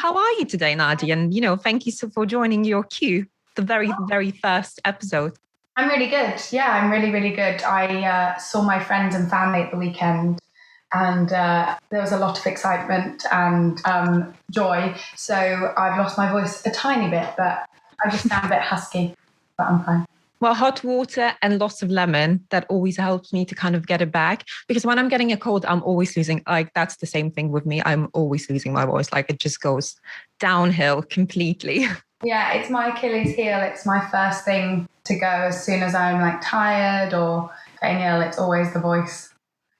how are you today, Nadia? And, thank you for joining your queue, the very, very first episode. I'm really good. Yeah, I'm really, really good. I saw my friends and family at the weekend, and there was a lot of excitement and joy. So I've lost my voice a tiny bit, but I just sound a bit husky, but I'm fine. Well, hot water and lots of lemon, that always helps me to kind of get it back. Because when I'm getting a cold, I'm always losing, that's the same thing with me. I'm always losing my voice. It just goes downhill completely. Yeah, it's my Achilles heel. It's my first thing to go as soon as I'm tired or getting ill. It's always the voice.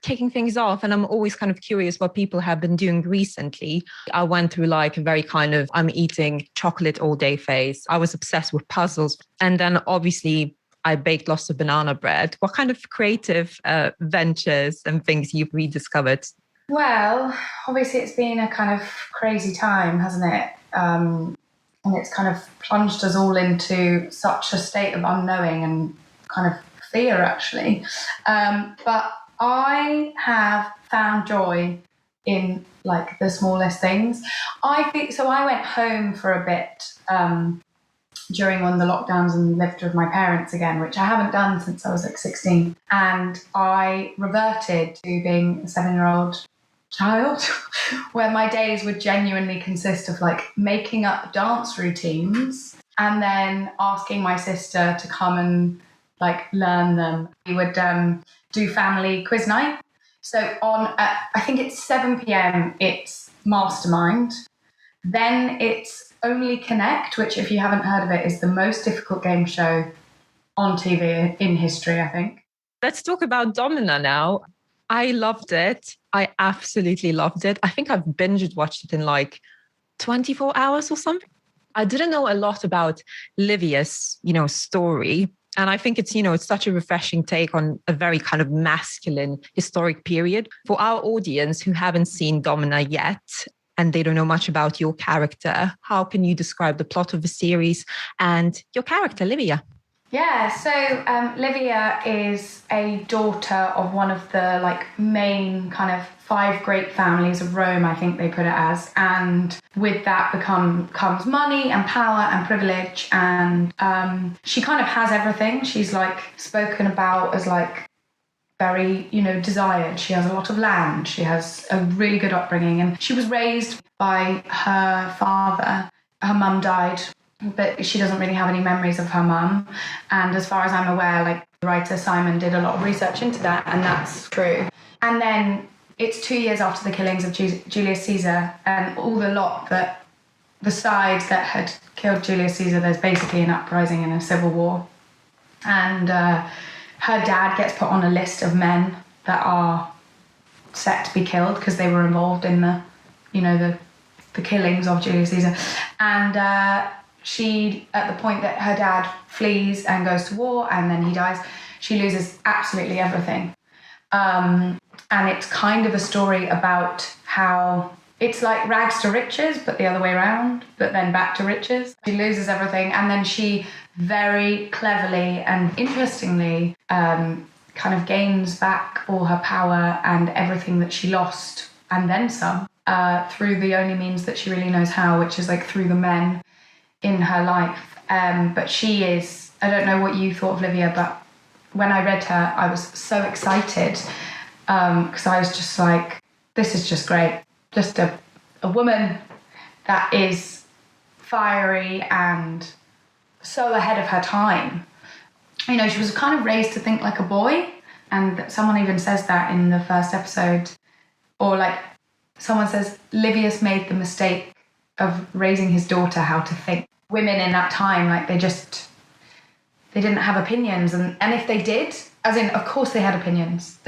Taking things off. And I'm always kind of curious what people have been doing recently. I went through a very kind of, I'm eating chocolate all day phase. I was obsessed with puzzles. And then obviously I baked lots of banana bread. What kind of creative ventures and things you've rediscovered? Well, obviously it's been a kind of crazy time, hasn't it? And it's kind of plunged us all into such a state of unknowing and kind of fear, actually. But I have found joy in the smallest things. I went home for a bit during one of the lockdowns and lived with my parents again, which I haven't done since I was 16. And I reverted to being a 7-year-old child where my days would genuinely consist of making up dance routines and then asking my sister to come and learn them. We would do family quiz night. So on I think it's 7 p.m. it's Mastermind. Then it's Only Connect, which if you haven't heard of it is the most difficult game show on TV in history, I think. Let's talk about Domina now. I loved it. I absolutely loved it. I think I've binge watched it in 24 hours or something. I didn't know a lot about Livia's, story. And I think it's such a refreshing take on a very kind of masculine historic period. For our audience who haven't seen Domina yet, and they don't know much about your character, how can you describe the plot of the series and your character, Livia? Yeah, so Livia is a daughter of one of the main kind of 5 great families of Rome, I think they put it as. And with that comes money and power and privilege. And she kind of has everything. She's spoken about as very, desired. She has a lot of land. She has a really good upbringing. And she was raised by her father. Her mum died, but she doesn't really have any memories of her mum. And as far as I'm aware, the writer Simon did a lot of research into that, and that's true. And then it's 2 years after the killings of Julius Caesar and all the lot that the side that had killed Julius Caesar, there's basically an uprising and a civil war. And her dad gets put on a list of men that are set to be killed because they were involved in the killings of Julius Caesar. And she, at the point that her dad flees and goes to war and then he dies, she loses absolutely everything. And it's kind of a story about how it's like rags to riches, but the other way around, but then back to riches. She loses everything, and then she very cleverly and interestingly kind of gains back all her power and everything that she lost, and then some, through the only means that she really knows how, which is through the men in her life. But she is, I don't know what you thought of Livia, but when I read her, I was so excited because I was just this is just great. Just a woman that is fiery and so ahead of her time. She was kind of raised to think like a boy, and someone even says that in the first episode. Or someone says, Livius made the mistake of raising his daughter how to think. Women in that time, they didn't have opinions. And if they did, as in, of course they had opinions,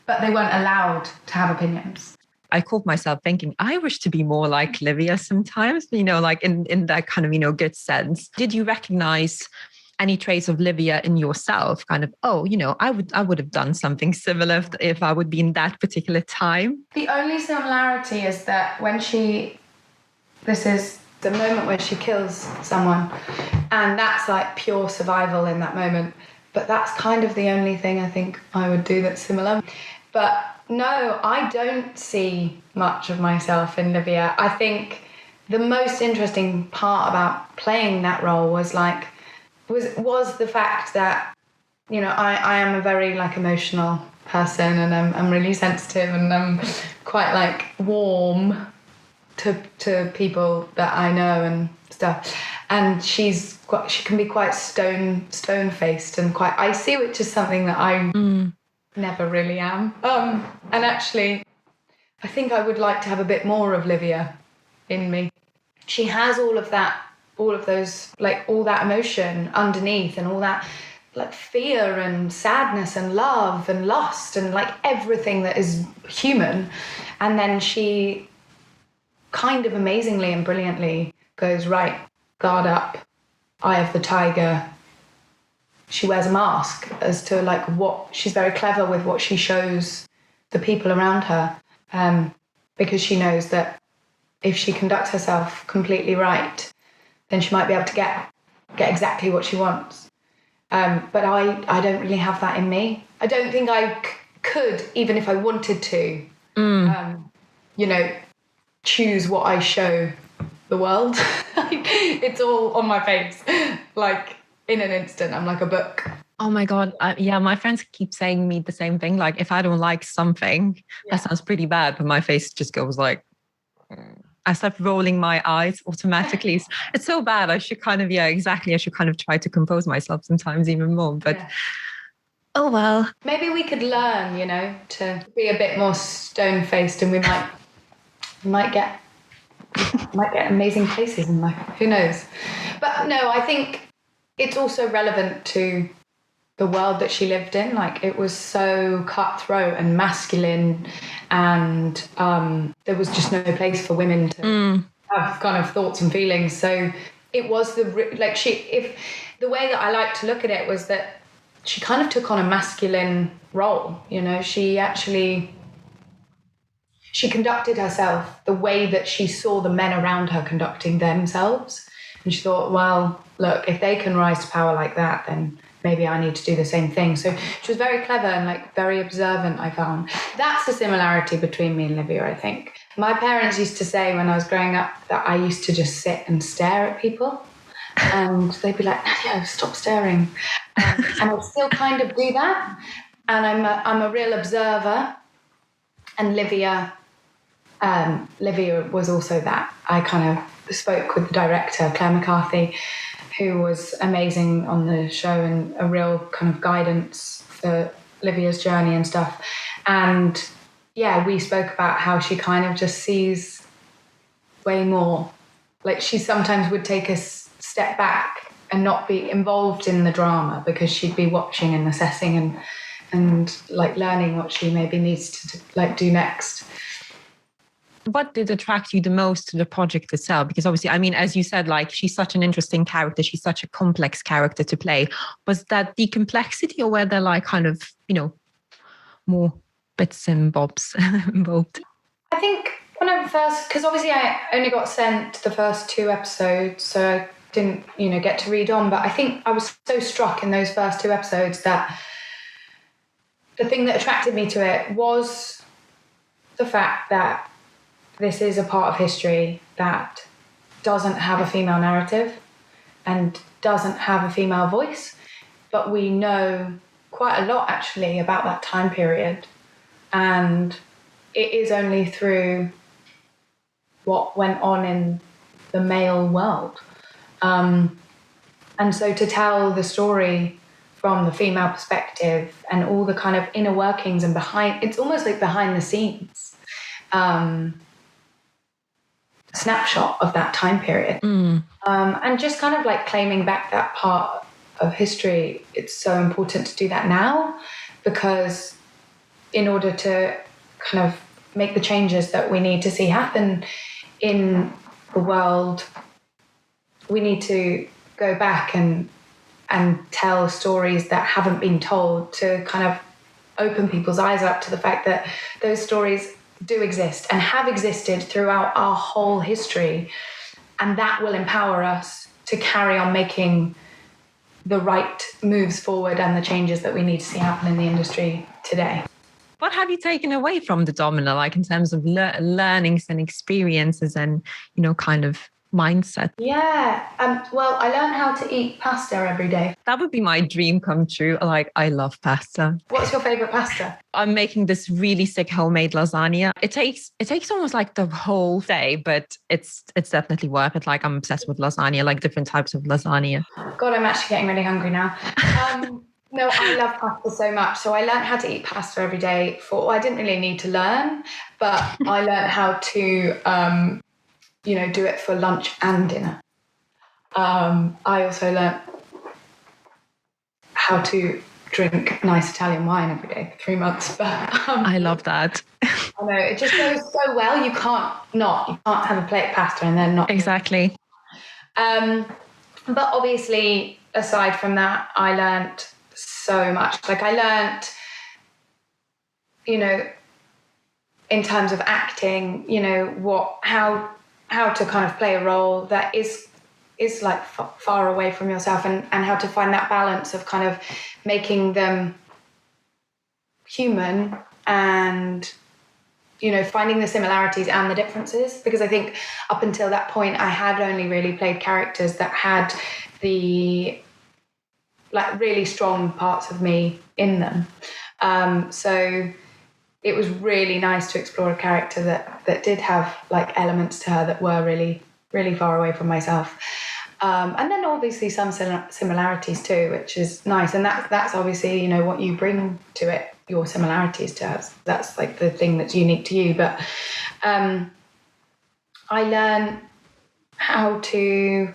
but they weren't allowed to have opinions. I caught myself thinking, I wish to be more like Livia sometimes, in that kind of, good sense. Did you recognize any traits of Livia in yourself? Kind of, I would have done something similar if I would be in that particular time. The only similarity is that this is the moment where she kills someone, and that's pure survival in that moment. But that's kind of the only thing I think I would do that's similar. But no, I don't see much of myself in Livia. I think the most interesting part about playing that role was the fact that, you know, I am a very like emotional person, and I'm really sensitive, and I'm quite like warm to people that I know and stuff. And she can be quite stone faced and quite icy, which is something that I never really am. And actually, I think I would like to have a bit more of Livia in me. She has all of those, like all that emotion underneath, and all that like fear and sadness and love and lust and like everything that is human. And then she kind of amazingly and brilliantly goes, right, guard up, eye of the tiger. She wears a mask as to like what she's very clever with what she shows the people around her, because she knows that if she conducts herself completely right, then she might be able to get exactly what she wants. But I don't really have that in me. I don't think I could, even if I wanted to, you know, choose what I show the world. It's all on my face, like in an instant. I'm like a book. Oh my God. Yeah, my friends keep saying me the same thing. Like, if I don't like something, that sounds pretty bad, but my face just goes like, I start rolling my eyes automatically. It's so bad. I should kind of, I should kind of try to compose myself sometimes even more. But oh well. Maybe we could learn, you know, to be a bit more stone-faced, and we might get amazing places in life. Who knows? But no, I think it's also relevant to the world that she lived in. Like, it was so cutthroat and masculine, and there was just no place for women to have kind of thoughts and feelings. So it was the way that I like to look at it was that she kind of took on a masculine role. You know, she conducted herself the way that she saw the men around her conducting themselves. And she thought, well, look, if they can rise to power like that, then maybe I need to do the same thing. So she was very clever and like very observant, I found. That's the similarity between me and Livia, I think. My parents used to say when I was growing up that I used to just sit and stare at people. And they'd be like, Nadia, stop staring. And I still kind of do that. And I'm a real observer. And Livia was also that. I kind of spoke with the director, Claire McCarthy, who was amazing on the show and a real kind of guidance for Livia's journey and stuff. And yeah, we spoke about how she kind of just sees way more. Like, she sometimes would take a step back and not be involved in the drama because she'd be watching and assessing and like learning what she maybe needs to like do next. What did attract you the most to the project itself? Because obviously, I mean, as you said, like, she's such an interesting character. She's such a complex character to play. Was that the complexity, or were there like kind of, you know, more bits and bobs involved? I think when I first, because obviously I only got sent the first 2 episodes, so I didn't, you know, get to read on. But I think I was so struck in those first 2 episodes that the thing that attracted me to it was the fact that this is a part of history that doesn't have a female narrative and doesn't have a female voice. But we know quite a lot, actually, about that time period. And it is only through what went on in the male world. And so to tell the story from the female perspective and all the kind of inner workings and it's almost like behind the scenes. Snapshot of that time period, and just kind of like claiming back that part of history. It's so important to do that now, because in order to kind of make the changes that we need to see happen in the world, we need to go back and tell stories that haven't been told, to kind of open people's eyes up to the fact that those stories do exist and have existed throughout our whole history, and that will empower us to carry on making the right moves forward and the changes that we need to see happen in the industry today. What have you taken away from the Domina, like in terms of learnings and experiences and, kind of mindset? Yeah. Well, I learned how to eat pasta every day. That would be my dream come true. Like, I love pasta. What's your favorite pasta? I'm making this really sick homemade lasagna. It takes almost like the whole day, but it's definitely worth it. Like, I'm obsessed with lasagna, like different types of lasagna. God, I'm actually getting really hungry now. No, I love pasta so much. So I learned how to eat pasta every day I didn't really need to learn, but I learned how to, do it for lunch and dinner. I also learned how to drink nice Italian wine every day for 3 months. But I love that. I know, it just goes so well. You can't have a plate of pasta and then not. Exactly. But obviously, aside from that, I learned so much. Like I learned, in terms of acting, how to kind of play a role that is like far away from yourself, and how to find that balance of kind of making them human and, finding the similarities and the differences. Because I think up until that point, I had only really played characters that had the like really strong parts of me in them. So it was really nice to explore a character that did have like elements to her that were really, really far away from myself. And then obviously some similarities too, which is nice. And that's obviously, what you bring to it, your similarities to us. That's like the thing that's unique to you. But I learned how to,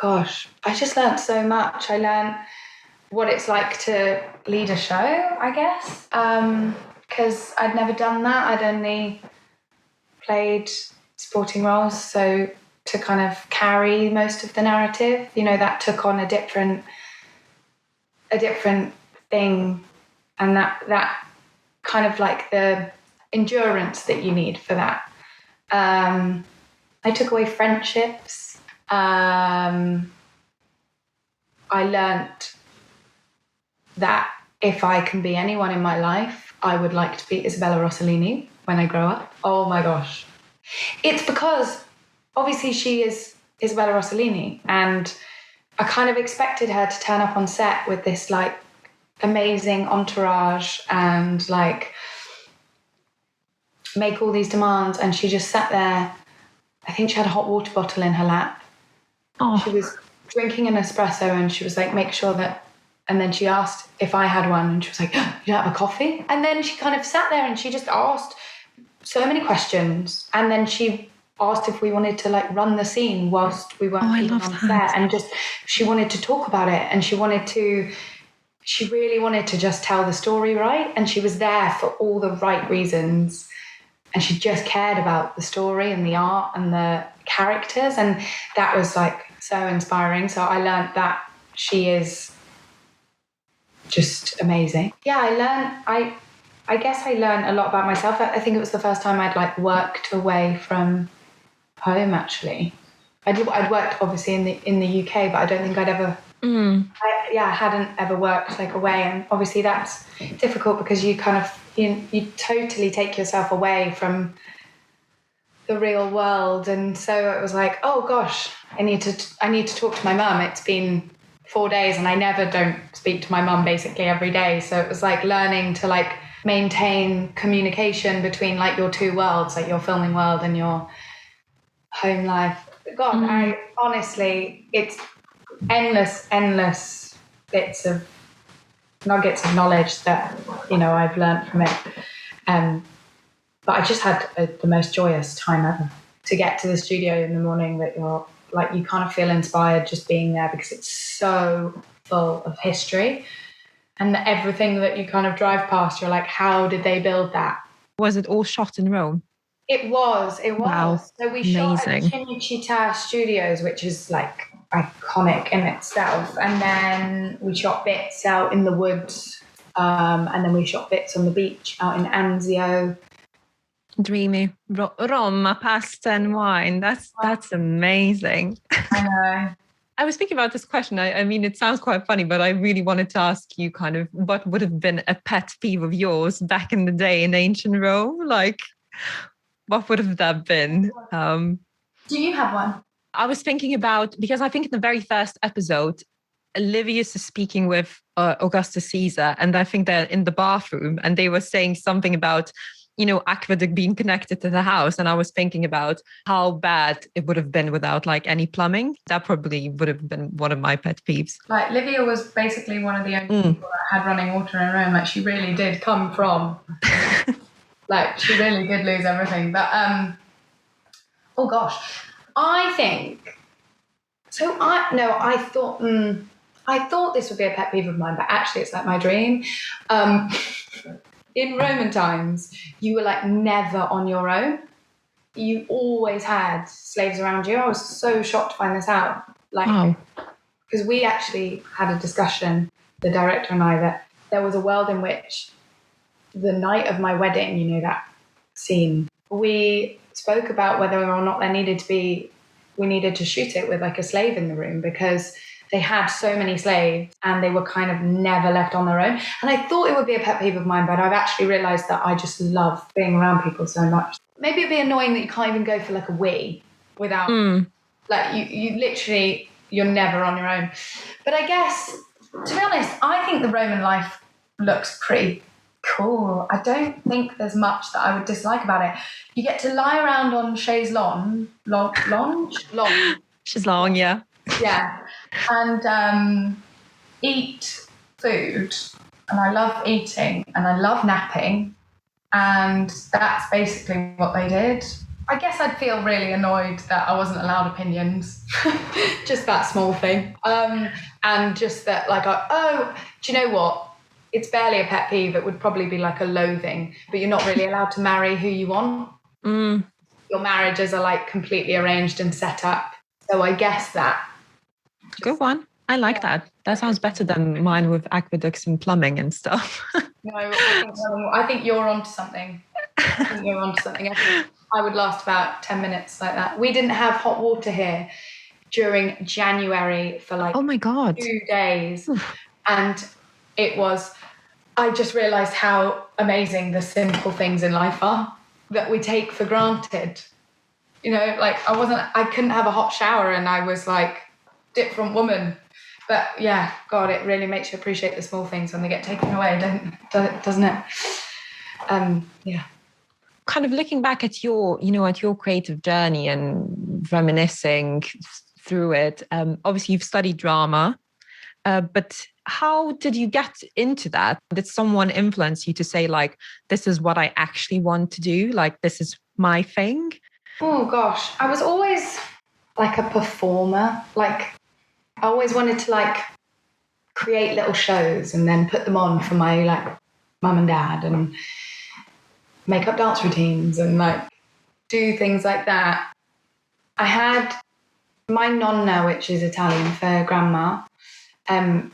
I just learned so much. I learned what it's like to lead a show, I guess, because I'd never done that. I'd only played sporting roles, so to kind of carry most of the narrative, that took on a different thing, and that kind of like the endurance that you need for that. I took away friendships. I learnt that if I can be anyone in my life, I would like to be Isabella Rossellini when I grow up. Oh my gosh. It's because obviously she is Isabella Rossellini, and I kind of expected her to turn up on set with this like amazing entourage and like make all these demands, and she just sat there. I think she had a hot water bottle in her lap. Oh. She was drinking an espresso, and she was like, make sure that. And then she asked if I had one, and she was like, you don't have a coffee? And then she kind of sat there and she just asked so many questions. And then she asked if we wanted to like run the scene whilst we weren't even on set. And just, she wanted to talk about it, and she really wanted to just tell the story right. And she was there for all the right reasons. And she just cared about the story and the art and the characters. And that was like so inspiring. So I learned that she is just amazing. Yeah, I guess I learned a lot about myself. I think it was the first time I'd like worked away from home, actually. I'd worked obviously in the UK, but I don't think I'd ever I hadn't ever worked like away. And obviously that's difficult because you kind of you totally take yourself away from the real world. And so it was like, oh gosh, I need to talk to my mum. It's been 4 days and I don't speak to my mum basically every day. So it was like learning to like maintain communication between like your two worlds, like your filming world and your home life. God, I honestly, it's endless bits of nuggets of knowledge that, I've learned from it. But I just had the most joyous time ever to get to the studio in the morning, that you're like, you kind of feel inspired just being there because it's so full of history, and everything that you kind of drive past, you're like, how did they build that? Was it all shot in Rome? It was. Wow. So we shot at Cinecittà Studios, which is like iconic in itself. And then we shot bits out in the woods. And then we shot bits on the beach out in Anzio. Dreamy. Roma, pasta and wine. That's amazing. I know. I was thinking about this question. I mean, it sounds quite funny, but I really wanted to ask you kind of what would have been a pet peeve of yours back in the day in ancient Rome? Like, what would have that been? Do you have one? I was thinking about, because I think in the very first episode, Livius is speaking with Augustus Caesar, and I think they're in the bathroom and they were saying something about, aqueduct being connected to the house. And I was thinking about how bad it would have been without like any plumbing. That probably would have been one of my pet peeves. Like Livia was basically one of the only people that had running water in Rome. Like she really did come from, like she really did lose everything. But, oh gosh, I think, so I thought this would be a pet peeve of mine, but actually it's like my dream. In Roman times, you were like never on your own. You always had slaves around you. I was so shocked to find this out. Like, because we actually had a discussion, the director and I, that there was a world in which the night of my wedding, that scene, we spoke about whether or not we needed to shoot it with like a slave in the room, because they had so many slaves and they were kind of never left on their own. And I thought it would be a pet peeve of mine, but I've actually realised that I just love being around people so much. Maybe it'd be annoying that you can't even go for like a wee without, like you literally, you're never on your own. But I guess, to be honest, I think the Roman life looks pretty cool. I don't think there's much that I would dislike about it. You get to lie around on chaise lounge. She's long, yeah. Yeah, and eat food, and I love eating, and I love napping, and that's basically what they did. I guess I'd feel really annoyed that I wasn't allowed opinions, just that small thing, and just that like, do you know what? It's barely a pet peeve. It would probably be like a loathing, but you're not really allowed to marry who you want. Your marriages are like completely arranged and set up. So I guess that. Good one. I like that. That sounds better than mine with aqueducts and plumbing and stuff. No, I think you're onto something. I would last about 10 minutes like that. We didn't have hot water here during January for like, oh my God, 2 days. And I just realised how amazing the simple things in life are that we take for granted. Like I couldn't have a hot shower and I was like different woman. But yeah, God, it really makes you appreciate the small things when they get taken away, doesn't it? Yeah. Kind of looking back at your creative journey and reminiscing through it. Obviously, you've studied drama, but how did you get into that? Did someone influence you to say, like, this is what I actually want to do? Like, this is my thing? Oh, gosh. I was always like a performer. Like, I always wanted to like create little shows and then put them on for my like mum and dad and make up dance routines and like do things like that. I had my nonna, which is Italian for grandma.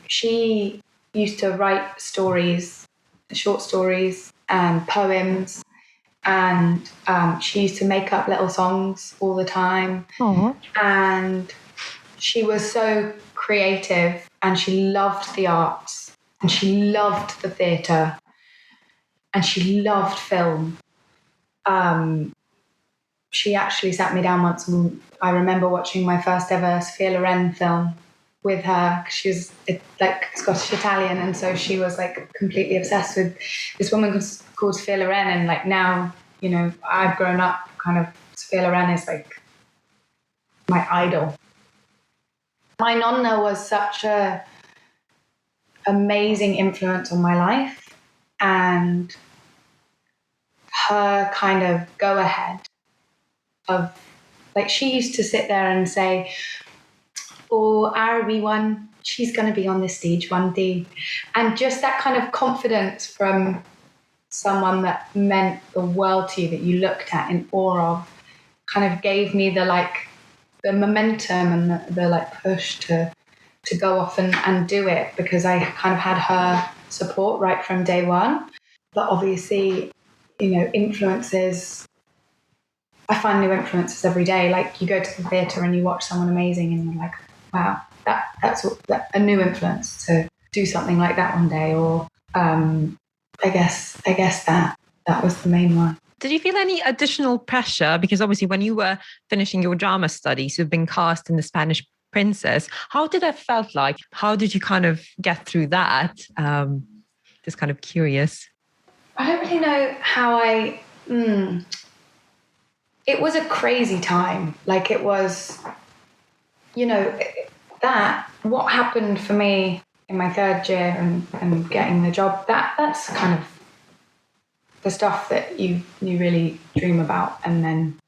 She used to write stories, short stories and poems, and she used to make up little songs all the time. Aww. And she was so creative and she loved the arts and she loved the theatre and she loved film. She actually sat me down once and I remember watching my first ever Sophia Loren film with her. She was like Scottish Italian, and so she was like completely obsessed with this woman called Sophia Loren. And like now, I've grown up, kind of Sophia Loren is like my idol. My nonna was such a amazing influence on my life, and her kind of go ahead of like, she used to sit there and say, oh, our wee one, she's going to be on the stage one day. And just that kind of confidence from someone that meant the world to you, that you looked at in awe of, kind of gave me the momentum and the like push to go off and do it, because I kind of had her support right from day one. But obviously, influences, I find new influences every day. Like, you go to the theatre and you watch someone amazing and you're like, wow, that's a new influence to do something like that one day. Or I guess that was the main one. Did you feel any additional pressure? Because obviously when you were finishing your drama studies, you've been cast in The Spanish Princess. How did that felt like? How did you kind of get through that? Just kind of curious. I don't really know how it was a crazy time. Like it was, what happened for me in my third year and getting the job, that's kind of the stuff that you really dream about, and then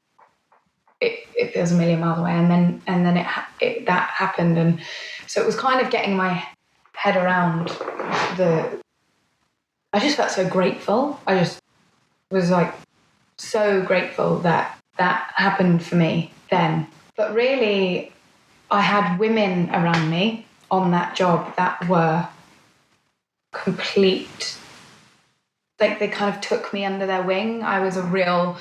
it feels a million miles away, and then that happened, and so it was kind of getting my head around I just felt so grateful. I just was like so grateful that happened for me then. But really, I had women around me on that job that were complete, like they kind of took me under their wing. I was a real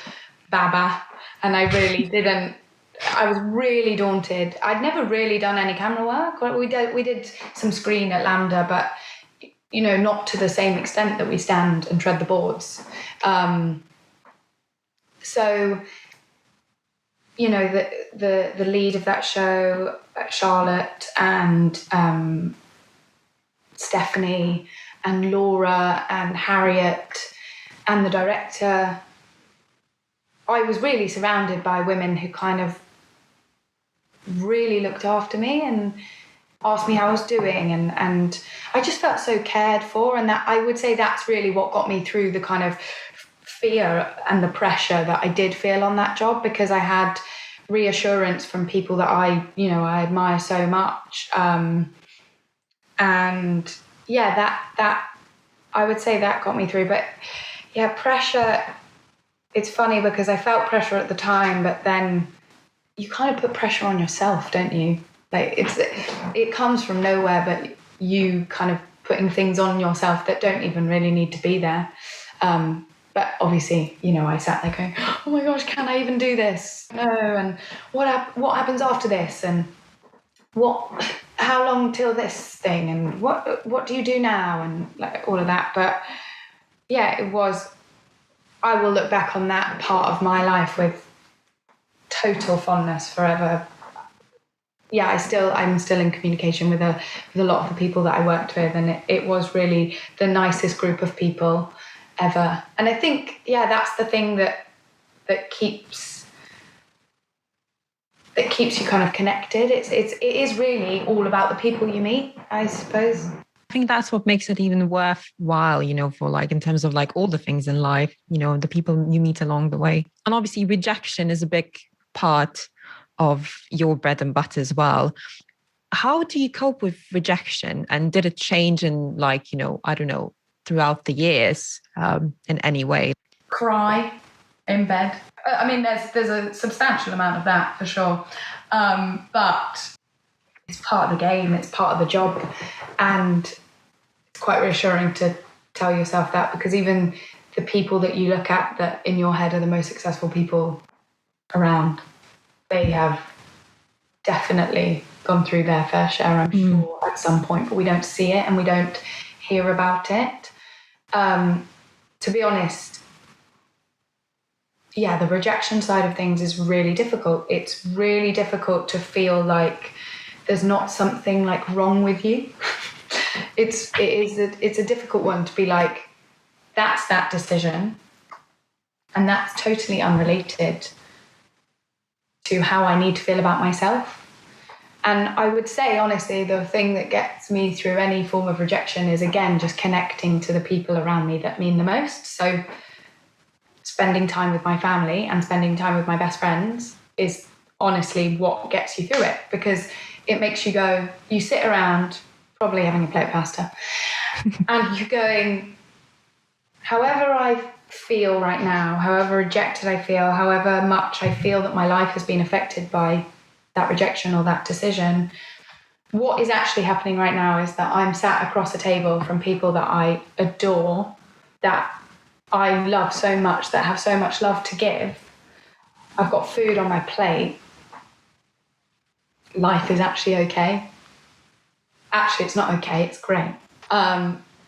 baba, and I was really daunted. I'd never really done any camera work. We did some screen at Lambda, but not to the same extent that we stand and tread the boards. So, the lead of that show, Charlotte, and Stephanie and Laura and Harriet and the director, I was really surrounded by women who kind of really looked after me and asked me how I was doing, and I just felt so cared for, and that I would say that's really what got me through the kind of fear and the pressure that I did feel on that job, because I had reassurance from people that I admire so much, and yeah, that I would say that got me through. But yeah, pressure, it's funny because I felt pressure at the time, but then you kind of put pressure on yourself, don't you? Like it comes from nowhere, but you kind of putting things on yourself that don't even really need to be there. But obviously, I sat there going, oh my gosh, can I even do this? No, and what happens after this? And how long till this thing? And what do you do now? And like all of that. But yeah, I will look back on that part of my life with total fondness forever. Yeah, I'm still in communication with a lot of the people that I worked with, and it was really the nicest group of people ever. And I think, yeah, that's the thing that keeps you kind of connected. It is really all about the people you meet, I suppose. I think that's what makes it even worthwhile, for like, in terms of like all the things in life, the people you meet along the way. And obviously rejection is a big part of your bread and butter as well. How do you cope with rejection? And did it change in like, I don't know, throughout the years in any way? Cry in bed. I mean, there's a substantial amount of that for sure. But it's part of the game, it's part of the job. And it's quite reassuring to tell yourself that, because even the people that you look at that in your head are the most successful people around, they have definitely gone through their fair share, I'm sure, at some point, but we don't see it and we don't hear about it. To be honest, yeah, the rejection side of things is really difficult. It's really difficult to feel like there's not something like wrong with you. It's a difficult one to be like, that's that decision, and that's totally unrelated to how I need to feel about myself. And I would say, honestly, the thing that gets me through any form of rejection is, again, just connecting to the people around me that mean the most. So spending time with my family and spending time with my best friends is honestly what gets you through it, because it makes you go, you sit around probably having a plate of pasta and you're going, however I feel right now, however rejected I feel, however much I feel that my life has been affected by that rejection or that decision, what is actually happening right now is that I'm sat across a table from people that I adore, that I love so much, that have so much love to give. I've got food on my plate, life is actually okay. Actually, it's not okay, it's great.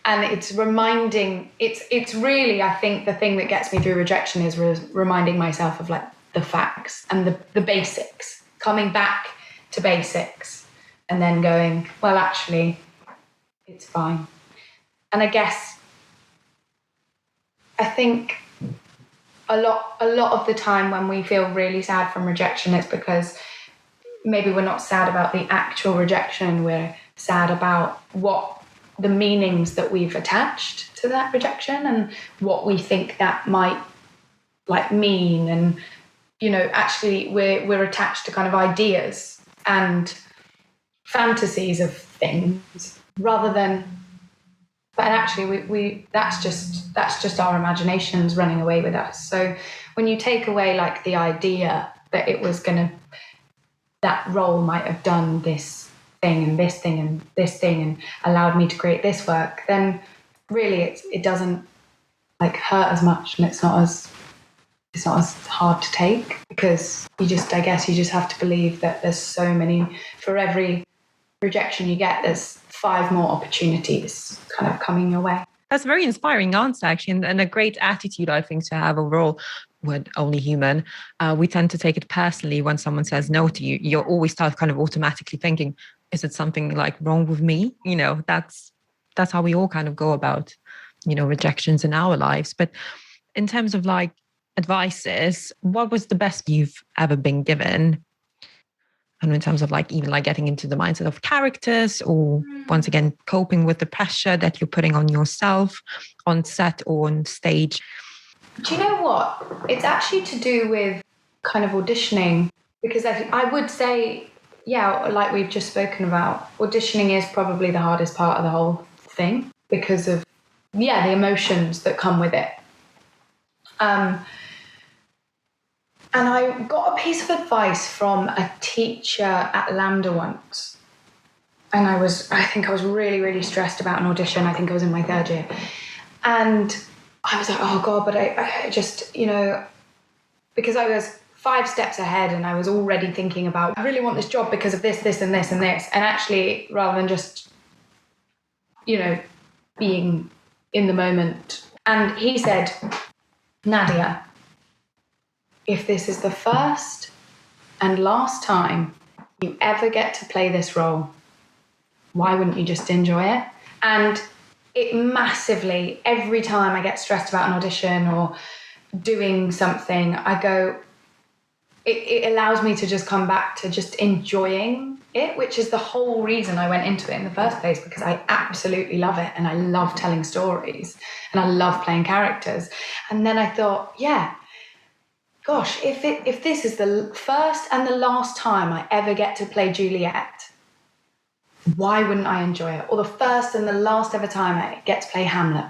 And it's reminding, it's really, I think the thing that gets me through rejection is reminding myself of like the facts and the basics, coming back to basics and then going, well, actually, it's fine. And I guess, I think a lot of the time when we feel really sad from rejection, it's because maybe we're not sad about the actual rejection, we're sad about what the meanings that we've attached to that rejection and what we think that might like mean. And, you know, actually we're attached to kind of ideas and fantasies of things rather than, but actually we that's just our imaginations running away with us. So when you take away like the idea that it was gonna, that role might have done this thing and this thing and this thing and allowed me to create this work, then really it doesn't like hurt as much, and it's not as hard to take, because I guess you just have to believe that there's so many, for every rejection you get, there's 5 more opportunities kind of coming your way. That's a very inspiring answer, actually, and a great attitude, I think, to have overall. We're only human. We tend to take it personally when someone says no to you. You're always start kind of automatically thinking, is it something like wrong with me? You know, that's how we all kind of go about, you know, rejections in our lives. But in terms of like advices, what was the best you've ever been given? And in terms of like even like getting into the mindset of characters, or once again coping with the pressure that you're putting on yourself on set or on stage. Do you know what? It's actually to do with kind of auditioning, because I would say, yeah, like we've just spoken about, auditioning is probably the hardest part of the whole thing because of, yeah, the emotions that come with it. And I got a piece of advice from a teacher at Lambda once. And I think I was really, really stressed about an audition. I think I was in my 3rd year. And I was like, oh God, but I just, you know, because I was 5 steps ahead and I was already thinking about, I really want this job because of this, this, and this, and this. And actually, rather than just, you know, being in the moment. And he said, Nadia, if this is the first and last time you ever get to play this role, why wouldn't you just enjoy it? And it massively, every time I get stressed about an audition or doing something, I go, it allows me to just come back to just enjoying it, which is the whole reason I went into it in the first place, because I absolutely love it and I love telling stories and I love playing characters. And then I thought, yeah, gosh, if this is the first and the last time I ever get to play Juliet, why wouldn't I enjoy it? Or the first and the last ever time I get to play Hamlet,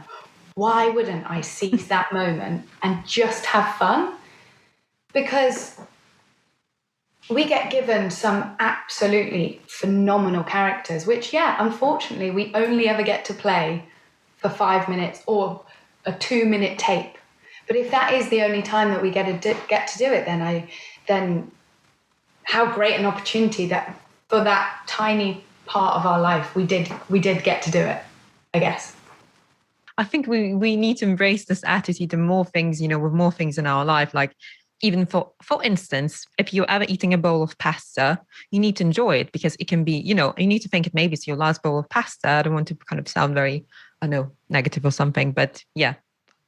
why wouldn't I seize that moment and just have fun? Because we get given some absolutely phenomenal characters, which, yeah, unfortunately, we only ever get to play for 5 minutes or a 2-minute tape. But if that is the only time that we get to do it, then how great an opportunity that for that tiny part of our life we did get to do it, I guess. I think we need to embrace this attitude to more things, you know, with more things in our life. Like even for instance, if you're ever eating a bowl of pasta, you need to enjoy it, because it can be, you know, you need to think it maybe it's your last bowl of pasta. I don't want to kind of sound very, I know, negative or something, but yeah,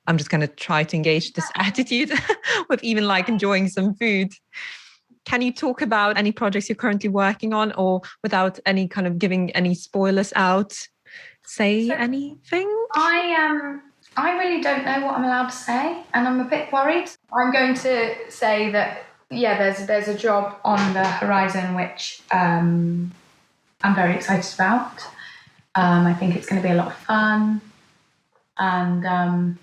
I'm just going to try to engage this attitude with even like enjoying some food. Can you talk about any projects you're currently working on, or without any kind of giving any spoilers out, say anything? I really don't know what I'm allowed to say, and I'm a bit worried. I'm going to say that, yeah, there's a job on the horizon which I'm very excited about. I think it's going to be a lot of fun, and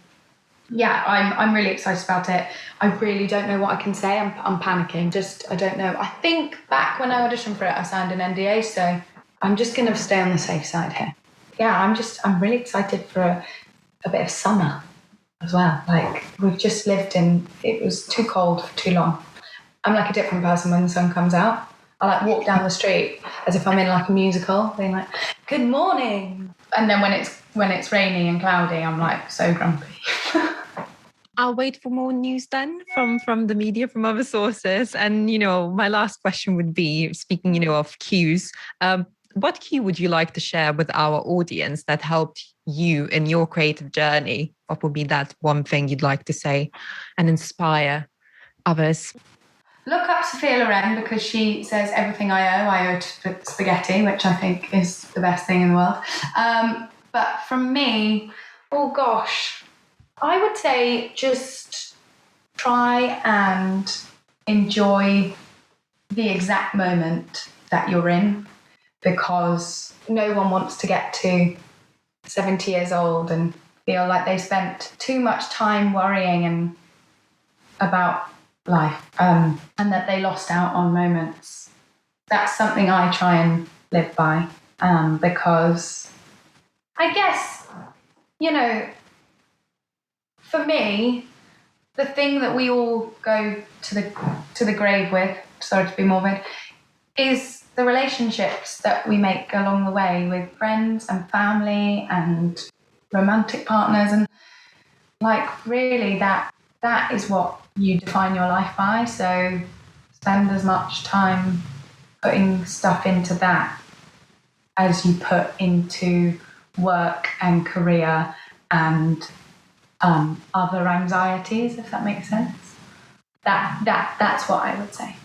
yeah, I'm really excited about it. I really don't know what I can say. I'm panicking. I don't know. I think back when I auditioned for it, I signed an NDA, so I'm just going to stay on the safe side here. Yeah, I'm really excited for a bit of summer as well. Like, we've just lived it was too cold for too long. I'm like a different person when the sun comes out. I like walk down the street as if I'm in like a musical, being like, "Good morning." And then when it's rainy and cloudy, I'm like so grumpy. I'll wait for more news then from the media, from other sources. And, my last question would be, speaking, of cues, what cue would you like to share with our audience that helped you in your creative journey? What would be that one thing you'd like to say and inspire others? Look up Sophia Loren, because she says everything I owe to spaghetti, which I think is the best thing in the world. But from me, oh gosh, I would say just try and enjoy the exact moment that you're in, because no one wants to get to 70 years old and feel like they spent too much time worrying about life, and that they lost out on moments. That's something I try and live by, because I guess, for me, the thing that we all go to the grave with, sorry to be morbid, is the relationships that we make along the way with friends and family and romantic partners, and like really that is what you define your life by. So spend as much time putting stuff into that as you put into work and career and other anxieties, if that makes sense. That's what I would say.